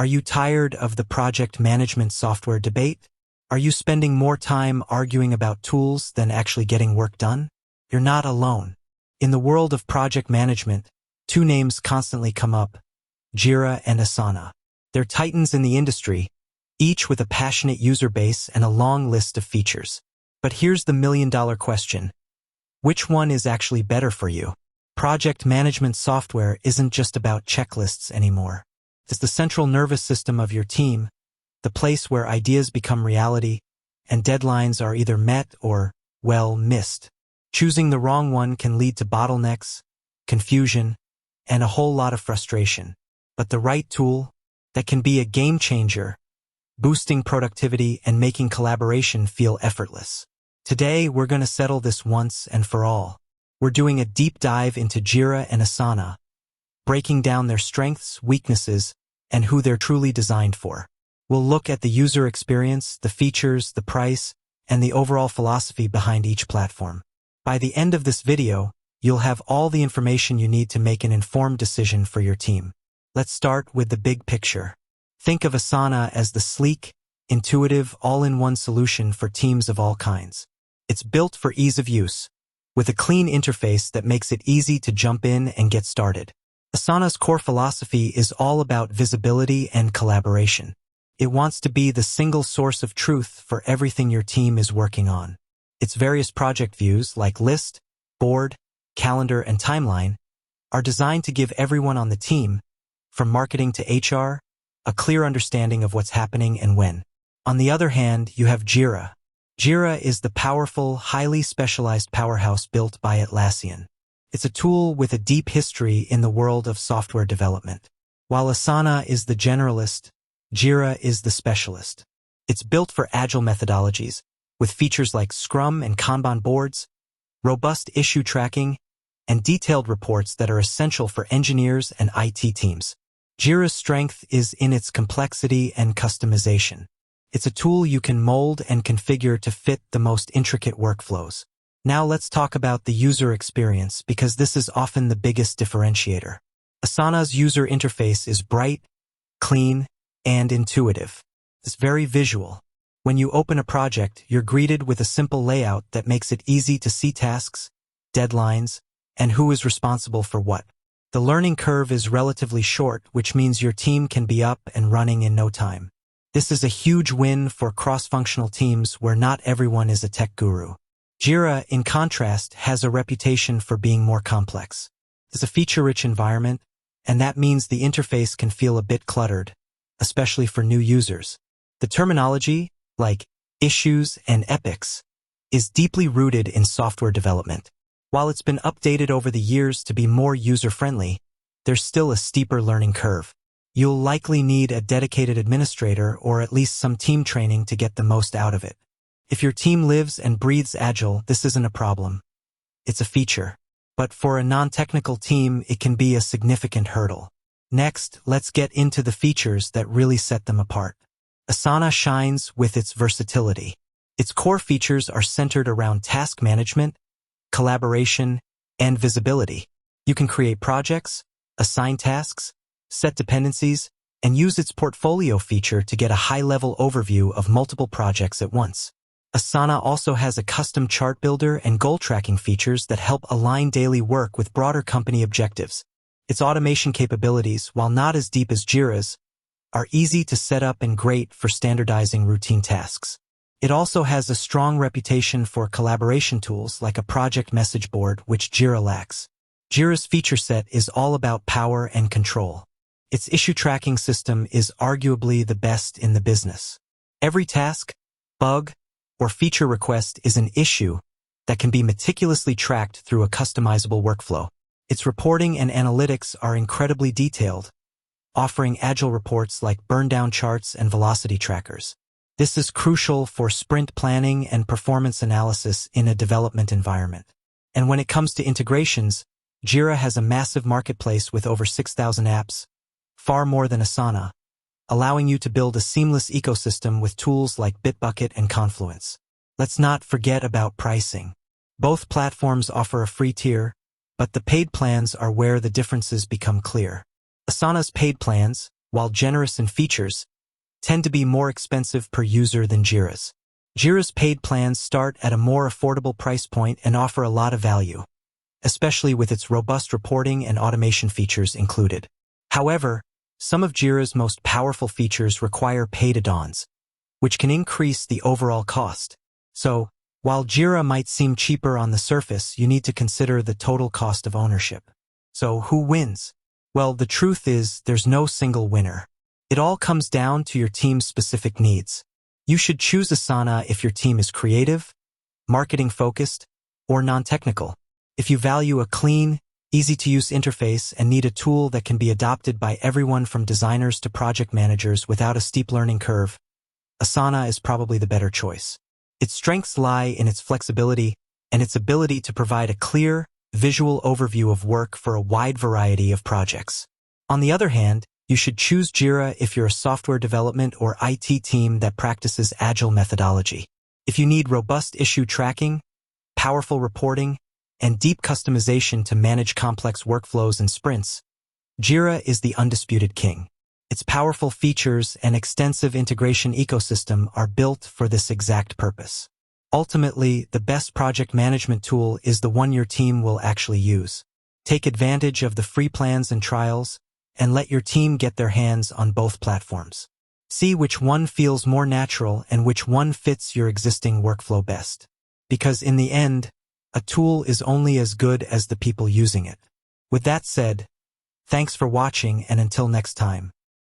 Are you tired of the project management software debate? Are you spending more time arguing about tools than actually getting work done? You're not alone. In the world of project management, two names constantly come up: Jira and Asana. They're titans in the industry, each with a passionate user base and a long list of features. But here's the million-dollar question. Which one is actually better for you? Project management software isn't just about checklists anymore. It's the central nervous system of your team, the place where ideas become reality, and deadlines are either met or, well, missed. Choosing the wrong one can lead to bottlenecks, confusion, and a whole lot of frustration. But the right tool, that can be a game changer, boosting productivity and making collaboration feel effortless. Today, we're going to settle this once and for all. We're doing a deep dive into Jira and Asana, breaking down their strengths, weaknesses, and who they're truly designed for. We'll look at the user experience, the features, the price, and the overall philosophy behind each platform. By the end of this video, you'll have all the information you need to make an informed decision for your team. Let's start with the big picture. Think of Asana as the sleek, intuitive, all-in-one solution for teams of all kinds. It's built for ease of use, with a clean interface that makes it easy to jump in and get started. Asana's core philosophy is all about visibility and collaboration. It wants to be the single source of truth for everything your team is working on. Its various project views, like list, board, calendar, and timeline, are designed to give everyone on the team, from marketing to HR, a clear understanding of what's happening and when. On the other hand, you have Jira. Jira is the powerful, highly specialized powerhouse built by Atlassian. It's a tool with a deep history in the world of software development. While Asana is the generalist, Jira is the specialist. It's built for agile methodologies, with features like Scrum and Kanban boards, robust issue tracking, and detailed reports that are essential for engineers and IT teams. Jira's strength is in its complexity and customization. It's a tool you can mold and configure to fit the most intricate workflows. Now let's talk about the user experience, because this is often the biggest differentiator. Asana's user interface is bright, clean, and intuitive. It's very visual. When you open a project, you're greeted with a simple layout that makes it easy to see tasks, deadlines, and who is responsible for what. The learning curve is relatively short, which means your team can be up and running in no time. This is a huge win for cross-functional teams where not everyone is a tech guru. Jira, in contrast, has a reputation for being more complex. It's a feature-rich environment, and that means the interface can feel a bit cluttered, especially for new users. The terminology, like issues and epics, is deeply rooted in software development. While it's been updated over the years to be more user-friendly, there's still a steeper learning curve. You'll likely need a dedicated administrator or at least some team training to get the most out of it. If your team lives and breathes Agile, this isn't a problem. It's a feature. But for a non-technical team, it can be a significant hurdle. Next, let's get into the features that really set them apart. Asana shines with its versatility. Its core features are centered around task management, collaboration, and visibility. You can create projects, assign tasks, set dependencies, and use its portfolio feature to get a high-level overview of multiple projects at once. Asana also has a custom chart builder and goal tracking features that help align daily work with broader company objectives. Its automation capabilities, while not as deep as Jira's, are easy to set up and great for standardizing routine tasks. It also has a strong reputation for collaboration tools like a project message board, which Jira lacks. Jira's feature set is all about power and control. Its issue tracking system is arguably the best in the business. Every task, bug, or feature request is an issue that can be meticulously tracked through a customizable workflow. Its reporting and analytics are incredibly detailed, offering agile reports like burn-down charts and velocity trackers. This is crucial for sprint planning and performance analysis in a development environment. And when it comes to integrations, Jira has a massive marketplace with over 6,000 apps, far more than Asana, allowing you to build a seamless ecosystem with tools like Bitbucket and Confluence. Let's not forget about pricing. Both platforms offer a free tier, but the paid plans are where the differences become clear. Asana's paid plans, while generous in features, tend to be more expensive per user than Jira's. Jira's paid plans start at a more affordable price point and offer a lot of value, especially with its robust reporting and automation features included. However, some of Jira's most powerful features require paid add-ons, which can increase the overall cost. So, while Jira might seem cheaper on the surface, you need to consider the total cost of ownership. So, who wins? Well, the truth is, there's no single winner. It all comes down to your team's specific needs. You should choose Asana if your team is creative, marketing-focused, or non-technical. If you value a clean, easy-to-use interface and need a tool that can be adopted by everyone from designers to project managers without a steep learning curve, Asana is probably the better choice. Its strengths lie in its flexibility and its ability to provide a clear, visual overview of work for a wide variety of projects. On the other hand, you should choose Jira if you're a software development or IT team that practices agile methodology. If you need robust issue tracking, powerful reporting, and deep customization to manage complex workflows and sprints, Jira is the undisputed king. Its powerful features and extensive integration ecosystem are built for this exact purpose. Ultimately, the best project management tool is the one your team will actually use. Take advantage of the free plans and trials, and let your team get their hands on both platforms. See which one feels more natural and which one fits your existing workflow best. Because in the end, a tool is only as good as the people using it. With that said, thanks for watching, and until next time.